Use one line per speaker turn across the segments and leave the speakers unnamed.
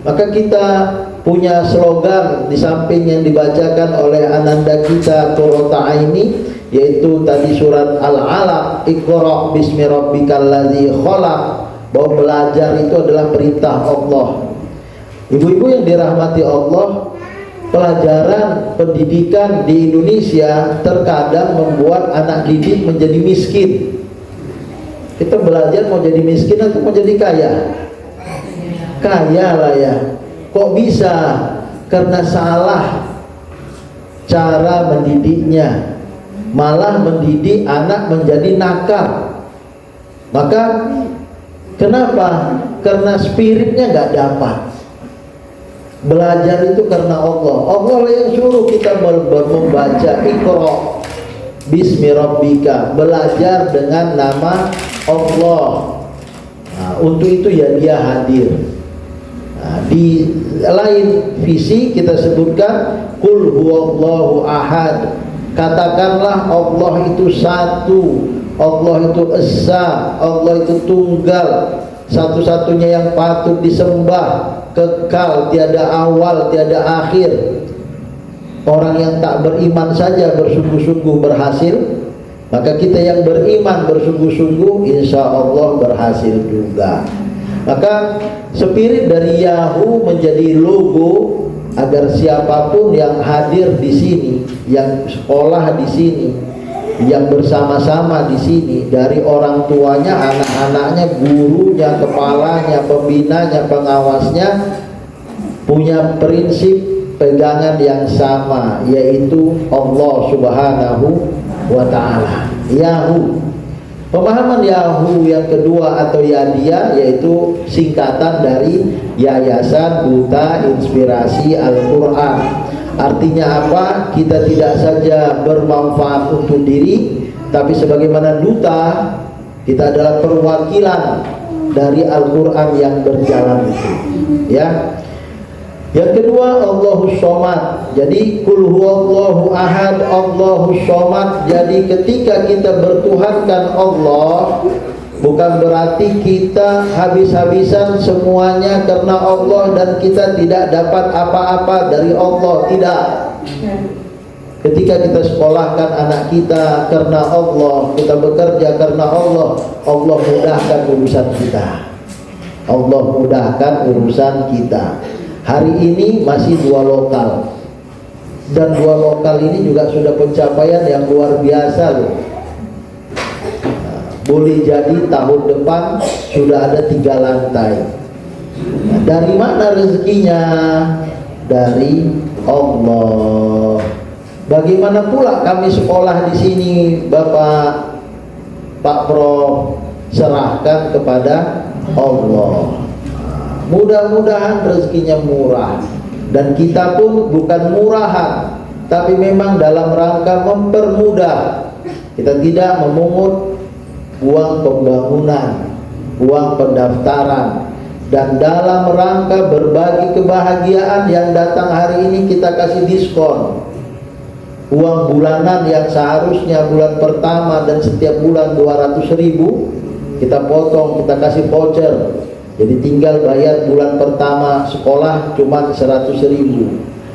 Maka kita punya slogan di samping yang dibacakan oleh ananda kita Qurrata Aini, yaitu tadi surat Al-Alaq, Iqra bismi rabbikal ladzi khalaq, bahwa belajar itu adalah perintah Allah. Ibu-ibu yang dirahmati Allah, pelajaran pendidikan di Indonesia terkadang membuat anak didik menjadi miskin. Kita belajar mau jadi miskin atau mau jadi kaya? Kaya lah ya. Kok bisa? Karena salah cara mendidiknya, malah mendidik anak menjadi nakal. Maka kenapa? Karena spiritnya nggak dapat. Belajar itu karena Allah. Allah yang suruh kita membaca Iqra bismi rabbika, belajar dengan nama Allah. Nah, untuk itu ya dia hadir. Nah, di lain visi kita sebutkan Qul huwallahu ahad. Katakanlah Allah itu satu, Allah itu esa, Allah itu tunggal, satu-satunya yang patut disembah, kekal, tiada awal, tiada akhir. Orang yang tak beriman saja bersungguh-sungguh berhasil, maka kita yang beriman bersungguh-sungguh insya Allah berhasil juga. Maka spirit dari Yahoo menjadi logo agar siapapun yang hadir di sini, yang sekolah di sini, yang bersama-sama di sini, dari orang tuanya, anak-anaknya, gurunya, kepalanya, pembinanya, pengawasnya, punya prinsip pegangan yang sama, yaitu Allah Subhanahu wa Ta'ala. Yahoo. Pemahaman Yahoo yang kedua atau Yadia, yaitu singkatan dari Yayasan Duta Inspirasi Al-Quran. Artinya apa? Kita tidak saja bermanfaat untuk diri, tapi sebagaimana duta, kita adalah perwakilan dari Al-Quran yang berjalan itu. Ya. Yang kedua, Allahus Somad. Jadi Qul huwallahu ahad, Allahus Somad. Jadi ketika kita bertuhankan Allah, bukan berarti kita habis-habisan semuanya karena Allah dan kita tidak dapat apa-apa dari Allah. Tidak. Ketika kita sekolahkan anak kita karena Allah, kita bekerja karena Allah, Allah mudahkan urusan kita. Allah mudahkan urusan kita. Hari ini masih 2 lokal, dan 2 lokal ini juga sudah pencapaian yang luar biasa loh. Boleh jadi tahun depan sudah ada 3 lantai. Nah, dari mana rezekinya? Dari Allah. Bagaimana pula kami sekolah di sini, Bapak Pak Prof, serahkan kepada Allah. Mudah-mudahan rezekinya murah, dan kita pun bukan murahan, tapi memang dalam rangka mempermudah. Kita tidak memungut uang pembangunan, uang pendaftaran, dan dalam rangka berbagi kebahagiaan yang datang hari ini kita kasih diskon. Uang bulanan yang seharusnya bulan pertama dan setiap bulan 200.000 kita potong, kita kasih voucher. Jadi tinggal bayar bulan pertama sekolah cuma 100.000.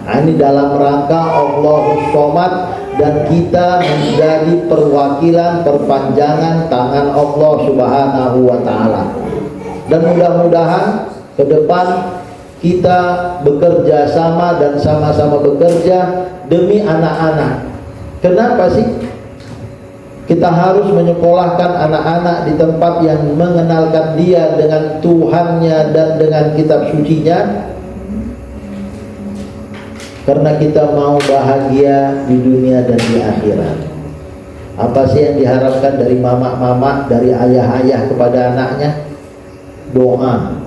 Nah, ini dalam rangka Allahus Somad, dan kita menjadi perwakilan perpanjangan tangan Allah Subhanahu wa Ta'ala. Dan mudah-mudahan ke depan kita bekerja sama dan sama-sama bekerja demi anak-anak. Kenapa sih kita harus menyekolahkan anak-anak di tempat yang mengenalkan dia dengan Tuhannya dan dengan kitab sucinya? Karena kita mau bahagia di dunia dan di akhirat. Apa sih yang diharapkan dari mama-mama, dari ayah-ayah kepada anaknya? Doa.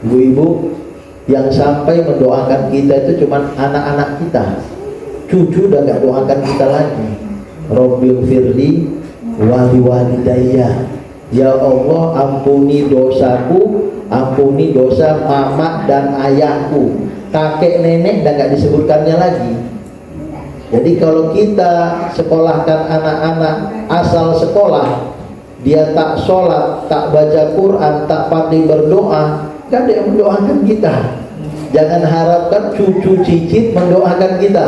Ibu-ibu yang sampai mendoakan kita itu cuma anak-anak kita. Cucu udah gak doakan kita lagi. Rabbil firli wali walidayya. Ya Allah, ampuni dosaku, ampuni dosa mama dan ayahku. Kakek nenek dan gak disebutkannya lagi. Jadi kalau kita sekolahkan anak-anak asal sekolah, dia tak sholat, tak baca Quran, tak pandai berdoa, Gak ada yang mendoakan kita. Jangan harapkan cucu cicit mendoakan kita.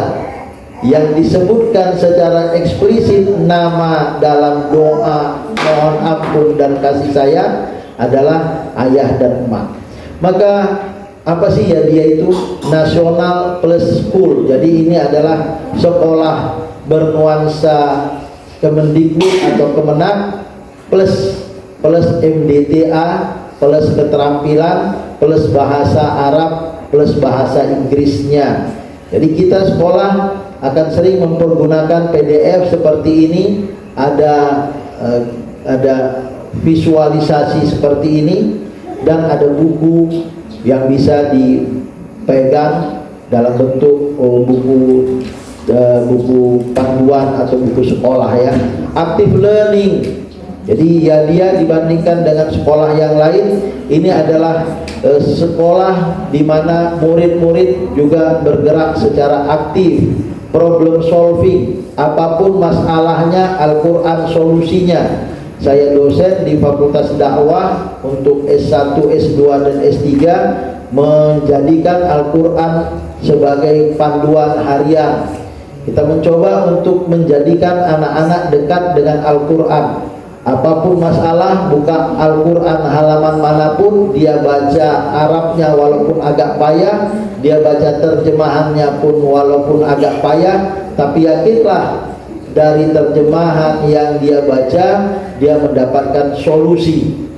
Yang disebutkan secara eksplisit nama dalam doa mohon ampun dan kasih sayang adalah ayah dan emak. Maka apa sih ya dia itu? National Plus School. Jadi ini adalah sekolah bernuansa Kemendikbud atau Kemenak plus MDTA plus keterampilan plus bahasa Arab plus bahasa Inggrisnya. Jadi kita sekolah akan sering mempergunakan PDF seperti ini, ada visualisasi seperti ini, dan ada buku yang bisa dipegang dalam bentuk buku panduan atau buku sekolah ya. Active learning. Jadi ya dia dibandingkan dengan sekolah yang lain, ini adalah sekolah di mana murid-murid juga bergerak secara aktif, problem solving, apapun masalahnya Al-Quran solusinya. Saya dosen di Fakultas Dakwah untuk S1, S2 dan S3, menjadikan Al-Quran sebagai panduan harian. Kita mencoba untuk menjadikan anak-anak dekat dengan Al-Quran. Apapun masalah, buka Al-Quran halaman manapun, dia baca Arabnya walaupun agak payah, dia baca terjemahannya pun walaupun agak payah, tapi yakinlah dari terjemahan yang dia baca, dia mendapatkan solusi.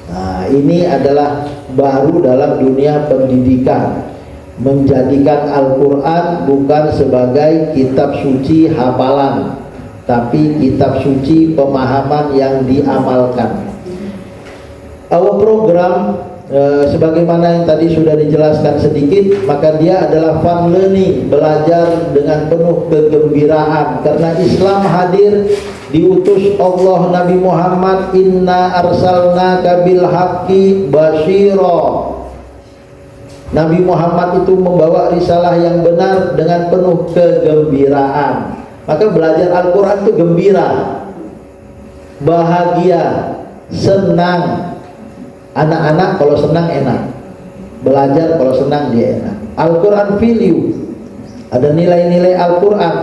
Nah, ini adalah baru dalam dunia pendidikan, menjadikan Al-Quran bukan sebagai kitab suci hafalan, tapi kitab suci pemahaman yang diamalkan. Our program sebagaimana yang tadi sudah dijelaskan sedikit, maka dia adalah fun learning, belajar dengan penuh kegembiraan, karena Islam hadir diutus Allah Nabi Muhammad, inna arsalnaka bil haqqi basyira. Nabi Muhammad itu membawa risalah yang benar dengan penuh kegembiraan. Maka belajar Al-Quran itu gembira, bahagia, senang. Anak-anak kalau senang enak, belajar kalau senang dia enak. Al-Quran value, ada nilai-nilai Al-Quran,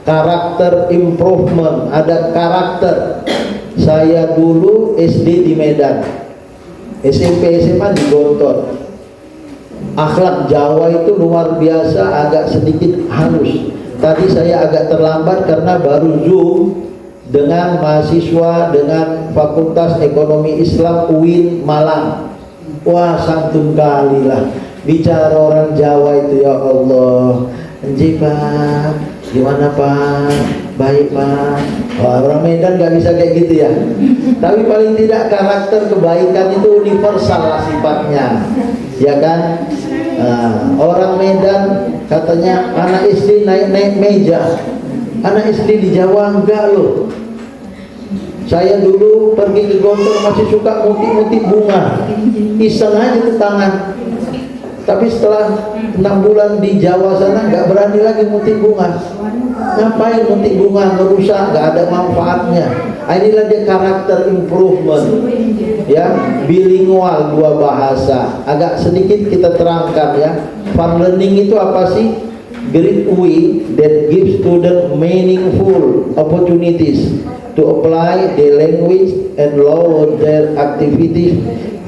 karakter improvement, ada karakter. Saya dulu SD di Medan, SMP SMA di Gontor. Akhlak Jawa itu luar biasa, agak sedikit halus. Tadi saya agak terlambat karena baru Zoom dengan mahasiswa dengan Fakultas Ekonomi Islam UIN Malang. Wah, santun kali lah bicara orang Jawa itu, ya Allah. Enji Pak, gimana Pak? Baik Pak. Wah, orang Medan gak bisa kayak gitu ya. Tapi paling tidak karakter kebaikan itu universal lah sifatnya, ya kan? Nah, orang Medan katanya anak SD naik meja. Anak SD di Jawa enggak loh. Saya dulu pergi ke Gontor masih suka mutik-mutik bunga, iseng aja ke tangan. Tapi setelah 6 bulan di Jawa sana nggak berani lagi mutik bunga. Ngapain mutik bunga, merusak, nggak ada manfaatnya. Inilah dia karakter improvement, ya, bilingual, dua bahasa. Agak sedikit kita terangkan ya. Fun learning itu apa sih? Great way that gives student meaningful opportunities to apply the language and lower their activities.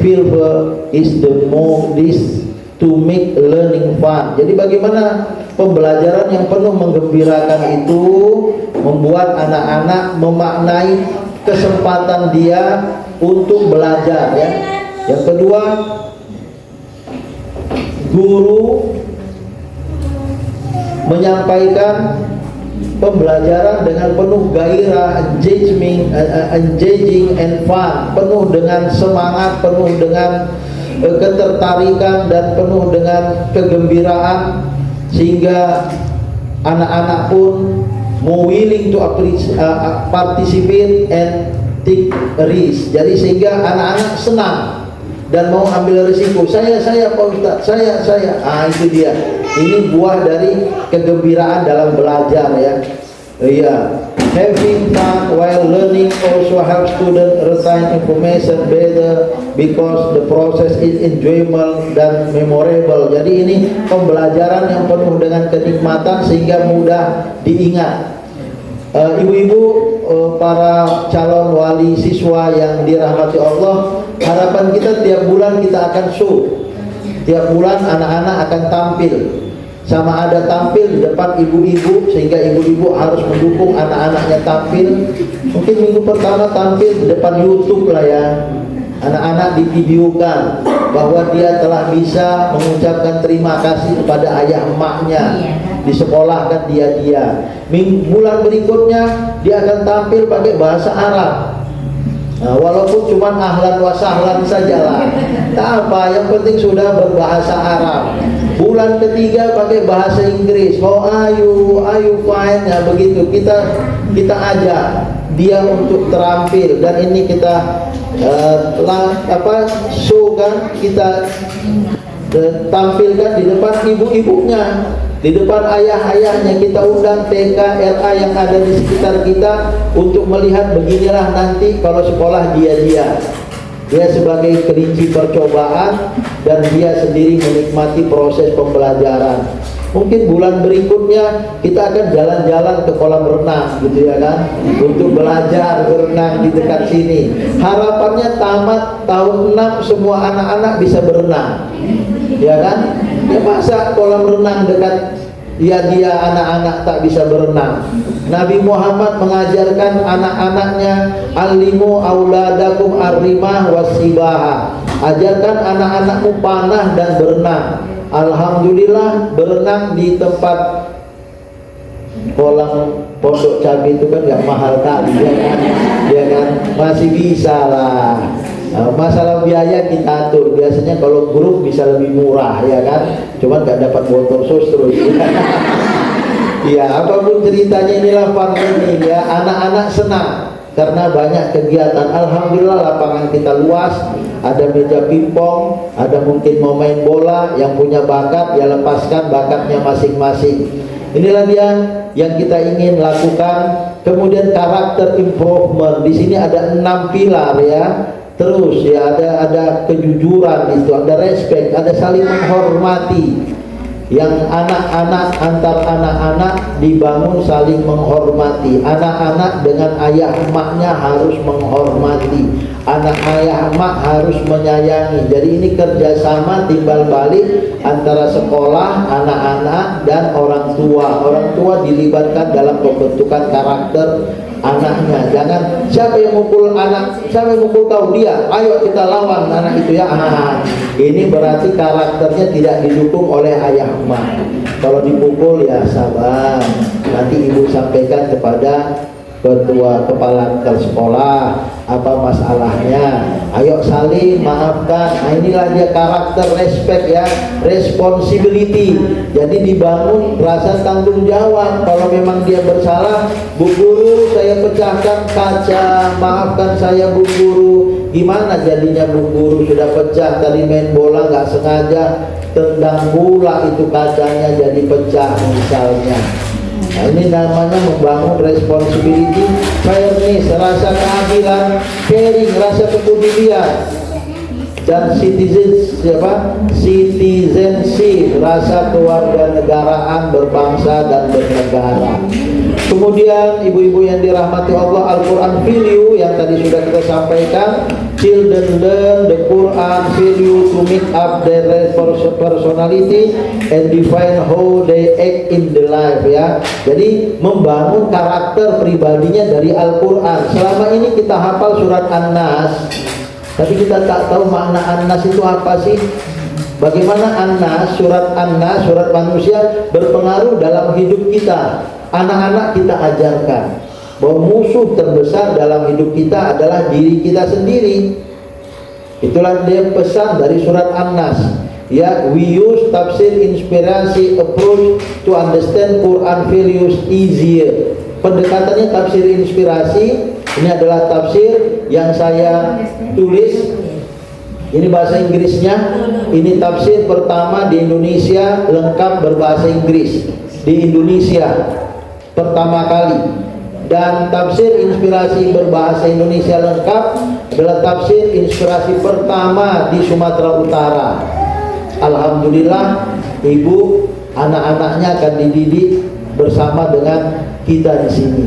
Flavor is the modest to make learning fun. Jadi bagaimana pembelajaran yang penuh menggembirakan itu membuat anak-anak memaknai kesempatan dia untuk belajar ya. Yang kedua, guru menyampaikan pembelajaran dengan penuh gairah, engaging and fun, penuh dengan semangat, penuh dengan ketertarikan dan penuh dengan kegembiraan, sehingga anak-anak pun more willing to participate and take risk. Jadi sehingga anak-anak senang dan mau ambil risiko. Saya Pak Ustaz, saya. Itu dia. Ini buah dari kegembiraan dalam belajar ya. Iya. Having fun while learning also help students retain information better because the process is enjoyable dan memorable. Jadi ini pembelajaran yang penuh dengan kenikmatan sehingga mudah diingat. Ibu-ibu, para calon wali siswa yang dirahmati Allah, harapan kita tiap bulan kita akan show. Tiap bulan anak-anak akan tampil, sama ada tampil di depan ibu-ibu, sehingga ibu-ibu harus mendukung anak-anaknya tampil. Mungkin minggu pertama tampil di depan YouTube lah ya, anak-anak divideokan bahwa dia telah bisa mengucapkan terima kasih kepada ayah emaknya, disekolahkan dia. Bulan berikutnya dia akan tampil pakai bahasa Arab. Nah, walaupun cuma ahlan wa sahlan sajalah, tak apa, yang penting sudah berbahasa Arab. Bulan ketiga pakai bahasa Inggris. How are you fine? Ya begitu. Kita ajak dia untuk terampil, dan ini kita show kan, kita tampilkan di depan ibu-ibunya, di depan ayah-ayahnya. Kita undang TK, LA yang ada di sekitar kita untuk melihat beginilah nanti kalau sekolah dia sebagai kelinci percobaan, dan dia sendiri menikmati proses pembelajaran. Mungkin bulan berikutnya kita akan jalan-jalan ke kolam renang gitu ya kan, untuk belajar berenang di dekat sini. Harapannya tamat tahun 6 semua anak-anak bisa berenang, ya kan? Ya masa kolam renang dekat dia anak-anak tak bisa berenang. Nabi Muhammad mengajarkan anak-anaknya, alimu auladakum arrimah wasibaha, ajarkan anak-anakmu panah dan berenang. Alhamdulillah berenang di tempat kolam Pondok Cabe itu kan gak mahal kali ya kan, masih bisa lah. Masalah biaya kita atur, biasanya kalau grup bisa lebih murah ya kan, cuman gak dapat botol sos terus. Ya apapun ceritanya, inilah pandemi ya, anak-anak senang karena banyak kegiatan. Alhamdulillah lapangan kita luas, ada meja pingpong, ada mungkin mau main bola. Yang punya bakat ya lepaskan bakatnya masing-masing. Inilah dia yang kita ingin lakukan. Kemudian karakter improvement, di sini ada 6 pilar ya. Terus ya ada kejujuran, itu ada respect, ada saling menghormati. Yang anak-anak, antar anak-anak dibangun saling menghormati. Anak-anak dengan ayah emaknya harus menghormati. Anak ayah emak harus menyayangi. Jadi ini kerjasama timbal balik antara sekolah, anak-anak, dan orang tua. Orang tua dilibatkan dalam pembentukan karakter anaknya. Jangan siapa yang mukul anak, siapa yang mukul kau, dia, ayo kita lawan anak itu ya. Ini berarti karakternya tidak didukung oleh ayah emak. Kalau dipukul ya sabar, nanti ibu sampaikan kepada ketua kepala sekolah apa masalahnya, ayo saling maafkan. Nah inilah dia karakter respect ya, responsibility. Jadi dibangun rasa tanggung jawab. Kalau memang dia bersalah, Bu Guru saya pecahkan kaca, maafkan saya Bu Guru. Gimana jadinya Bu Guru, sudah pecah tadi main bola nggak sengaja, tendang pula itu kacanya jadi pecah misalnya. Nah, ini namanya membangun responsibility, fairness, rasa keadilan, caring, rasa kepedulian, dan citizenship, rasa kewarganegaraan berbangsa dan bernegara. Kemudian ibu-ibu yang dirahmati Allah, Al-Quran value yang tadi sudah kita sampaikan. Children learn the Quran value to make up their personality and define how they act in the life ya. Jadi membangun karakter pribadinya dari Al-Quran. Selama ini kita hafal surat An-Nas, tapi kita tak tahu makna An-Nas itu apa sih. Bagaimana An-Nas, surat manusia berpengaruh dalam hidup kita. Anak-anak kita ajarkan bahwa musuh terbesar dalam hidup kita adalah diri kita sendiri. Itulah dia pesan dari surat An-Nas ya. We use tafsir inspirasi approach to understand Quran values easier. Pendekatannya tafsir inspirasi. Ini adalah tafsir yang saya tulis. Ini bahasa Inggrisnya. Ini tafsir pertama di Indonesia lengkap berbahasa Inggris di Indonesia pertama kali. Dan tafsir inspirasi berbahasa Indonesia lengkap adalah tafsir inspirasi pertama di Sumatera Utara. Alhamdulillah, ibu anak-anaknya akan dididik bersama dengan kita di sini.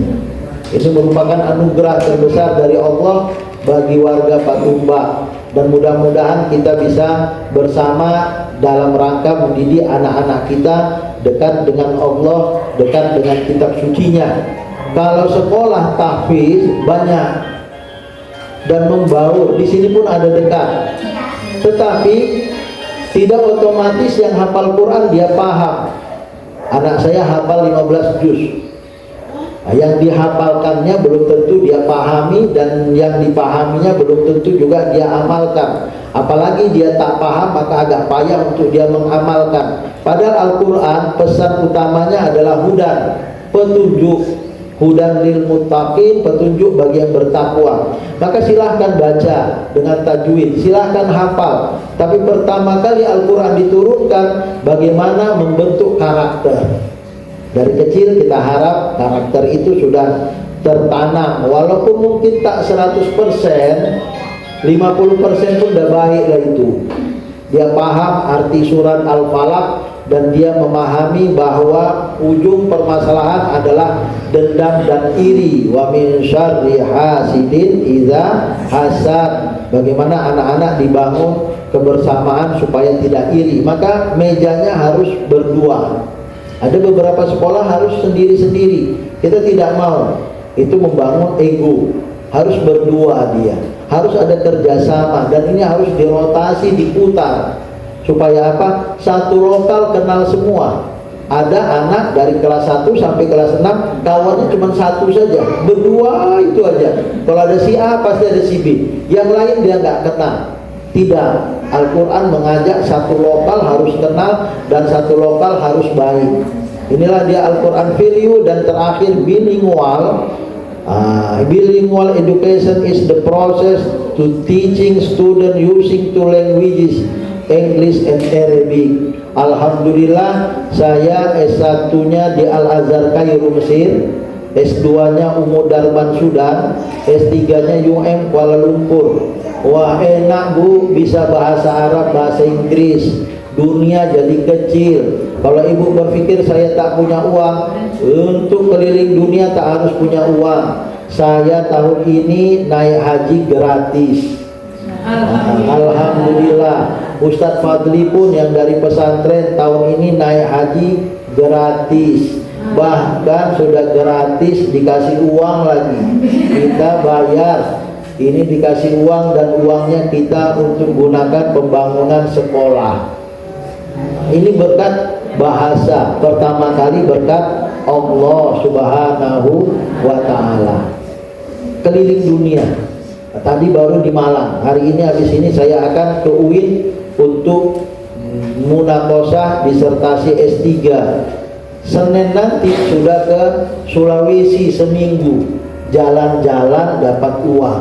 Itu merupakan anugerah terbesar dari Allah bagi warga Patumba, dan mudah-mudahan kita bisa bersama dalam rangka mendidik anak-anak kita dekat dengan Allah, dekat dengan kitab sucinya. Kalau sekolah tahfiz banyak dan membaur, di sini pun ada dekat. Tetapi tidak otomatis yang hafal Quran dia paham. Anak saya hafal 15 juz. Yang dihafalkannya belum tentu dia pahami, dan yang dipahaminya belum tentu juga dia amalkan. Apalagi dia tak paham, maka agak payah untuk dia mengamalkan. Padahal Al-Quran pesan utamanya adalah hudan, petunjuk, hudan lil muttaqin, petunjuk bagi yang bertakwa. Maka silahkan baca dengan tajwid, silahkan hafal. Tapi pertama kali Al-Quran diturunkan bagaimana membentuk karakter. Dari kecil kita harap karakter itu sudah tertanam, walaupun mungkin tak 100%, 50% pun udah baik lah itu. Dia paham arti surat Al-Falaq, dan dia memahami bahwa ujung permasalahan adalah dendam dan iri. Wa min syarri hasidin idza hasad. Bagaimana anak-anak dibangun kebersamaan supaya tidak iri. Maka mejanya harus berdua. Ada beberapa sekolah harus sendiri-sendiri. Kita tidak mau. Itu membangun ego. Harus berdua dia. Harus ada kerjasama, dan ini harus dirotasi, diputar. Supaya apa? Satu lokal kenal semua. Ada anak dari kelas 1 sampai kelas 6 kawannya cuma satu saja, berdua itu aja. Kalau ada si A pasti ada si B, yang lain dia nggak kenal. Tidak, Al-Quran mengajak satu lokal harus kenal dan satu lokal harus baik. Inilah dia Al-Quran value. Dan terakhir bilingual. Bilingual education is the process to teaching student using two languages, English and Arabic. Alhamdulillah, saya S1-nya di Al-Azhar Kairo Mesir, S2-nya Ummu Darman Sudan, S3-nya UM Kuala Lumpur. Wah, enak Bu, bisa bahasa Arab, bahasa Inggris. Dunia jadi kecil. Kalau ibu berpikir saya tak punya uang, untuk keliling dunia tak harus punya uang. Saya tahun ini naik haji gratis. Alhamdulillah. Ustadz Fadli pun yang dari pesantren tahun ini naik haji gratis. Bahkan sudah gratis dikasih uang lagi. Kita bayar. Ini dikasih uang, dan uangnya kita untuk gunakan pembangunan sekolah. Ini berkat bahasa, pertama kali berkat Allah Subhanahu wa ta'ala. Keliling dunia. Tadi baru di Malang, hari ini habis ini saya akan ke UIN untuk munaqosyah disertasi S3. Senin nanti sudah ke Sulawesi seminggu, jalan-jalan dapat uang.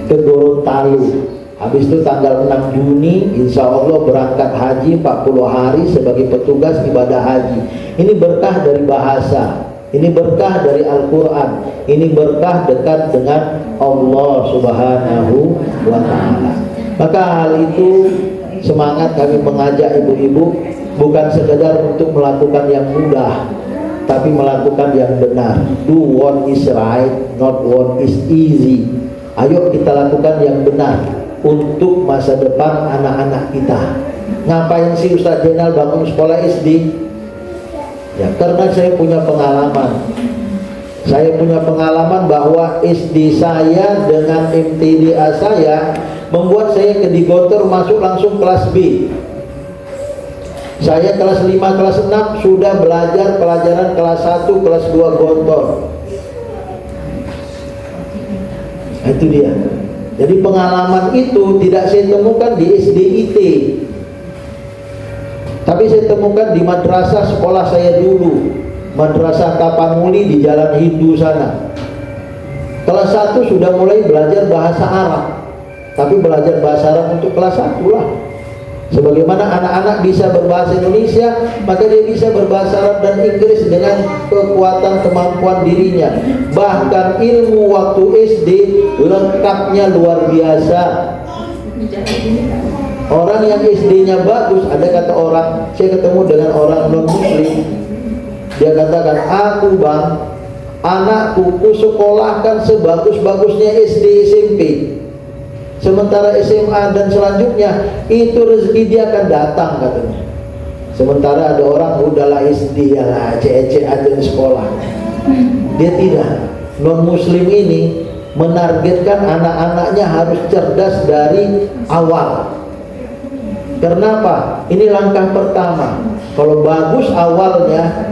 Ke Gorontalo. Habis itu tanggal 6 Juni insya Allah berangkat haji 40 hari sebagai petugas ibadah haji. Ini berkah dari bahasa, ini berkah dari Al-Quran, ini berkah dekat dengan Allah Subhanahu wa ta'ala. Maka hal itu semangat kami mengajak ibu-ibu, bukan sekedar untuk melakukan yang mudah, tapi melakukan yang benar. Do what is right, not what is easy. Ayo kita lakukan yang benar untuk masa depan anak-anak kita. Ngapain sih Ustaz Jenal bangun sekolah SD? Ya karena saya punya pengalaman. Saya punya pengalaman bahwa SD saya dengan MTDA saya membuat saya ke Digontor masuk langsung kelas B. Saya kelas 5, kelas 6 sudah belajar pelajaran kelas 1, kelas 2 Gontor. Itu dia. Jadi pengalaman itu tidak saya temukan di SDIT, tapi saya temukan di madrasah sekolah saya dulu, Madrasah Tapanuli di Jalan Hindu sana. Kelas 1 sudah mulai belajar bahasa Arab, tapi belajar bahasa Arab untuk kelas 1 lah. Sebagaimana anak-anak bisa berbahasa Indonesia, maka dia bisa berbahasa Arab dan Inggris dengan kekuatan kemampuan dirinya. Bahkan ilmu waktu SD lengkapnya luar biasa. Orang yang SD-nya bagus, ada kata orang, saya ketemu dengan orang non-muslim, dia katakan, aku bang, anakku kusekolahkan sebagus-bagusnya SD SMP, sementara SMA dan selanjutnya itu rezeki dia akan datang katanya. Sementara ada orang udahlah SD ya lah, cece aja di sekolah. Dia tidak. Non muslim ini menargetkan anak-anaknya harus cerdas dari awal. Kenapa? Ini langkah pertama. Kalau bagus awalnya,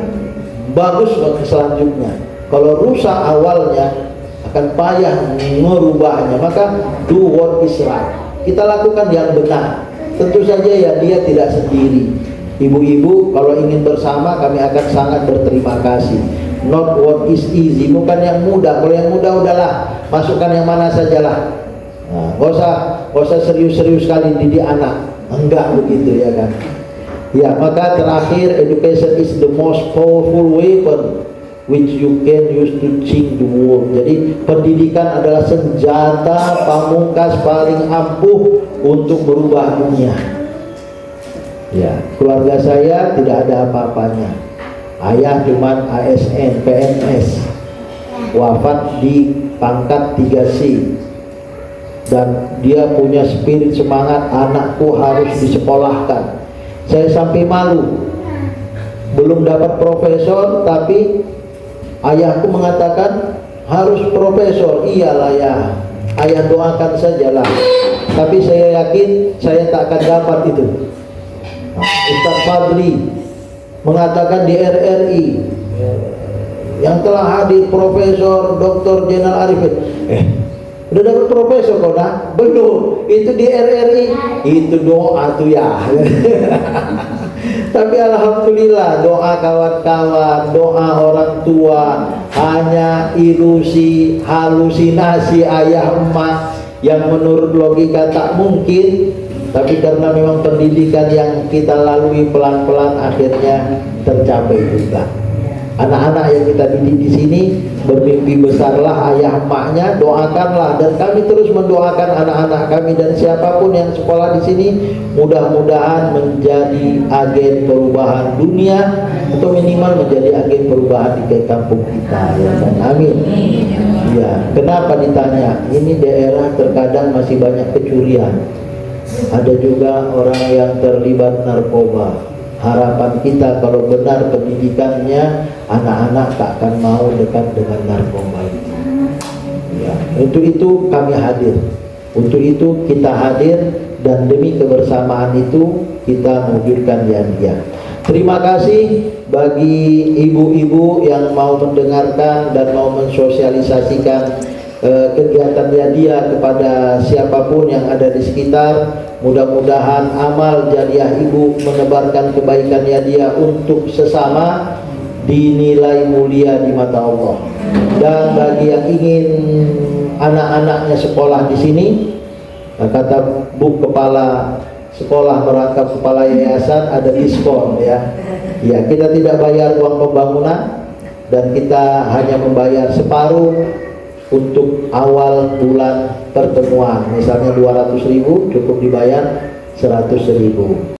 bagus selanjutnya. Kalau rusak awalnya, akan payah merubahnya. Maka do what is right. Kita lakukan yang benar. Tentu saja ya dia tidak sendiri. Ibu-ibu kalau ingin bersama, kami akan sangat berterima kasih. Not what is easy, bukan yang mudah. Kalau yang mudah udahlah, masukkan yang mana sajalah. Nah, gak usah serius-serius sekali didik anak. Enggak begitu ya kan. Ya, maka terakhir, education is the most powerful weapon which you can use to change the world. Jadi pendidikan adalah senjata pamungkas paling ampuh untuk merubah dunia. Ya, keluarga saya tidak ada apa-apanya. Ayah cuman ASN, PNS, wafat di pangkat 3C. Dan dia punya spirit semangat, anakku harus disekolahkan. Saya sampai malu, belum dapat profesor, tapi ayahku mengatakan harus profesor. Iyalah ya, ayah doakan sajalah. Tapi saya yakin saya tak akan dapat itu. Ustaz Fadli mengatakan di RRI yang telah hadir Profesor Dr. Jenal Arifin, udah dapat profesor kok nak? Belum, itu di RRI, itu doa tuh ya. Tapi alhamdulillah doa kawan-kawan, doa orang tua hanya ilusi, halusinasi ayah emak yang menurut logika tak mungkin. Tapi karena memang pendidikan yang kita lalui pelan-pelan akhirnya tercapai juga. Anak-anak yang kita didik di sini bermimpi besarlah ayah emaknya, doakanlah, dan kami terus mendoakan anak-anak kami dan siapapun yang sekolah di sini mudah-mudahan menjadi agen perubahan dunia atau minimal menjadi agen perubahan di kampung kita ya kan. Amin. Ya, kenapa ditanya? Ini daerah terkadang masih banyak kecurian. Ada juga orang yang terlibat narkoba. Harapan kita kalau benar pendidikannya, anak-anak tak akan mau dekat dengan narkoba itu. Ya, untuk itu kami hadir. Untuk itu kita hadir, dan demi kebersamaan itu kita mewujudkan dia. Terima kasih bagi ibu-ibu yang mau mendengarkan dan mau mensosialisasikan kegiatan dia kepada siapapun yang ada di sekitar. Mudah-mudahan amal jariah ibu menebarkan kebaikan dia untuk sesama dinilai mulia di mata Allah. Dan bagi yang ingin anak-anaknya sekolah di sini, kata Bu Kepala Sekolah merangkap Kepala Yayasan, ada diskon ya. Ya, kita tidak bayar uang pembangunan dan kita hanya membayar separuh untuk awal bulan pertemuan. Misalnya 200.000 cukup dibayar 100.000.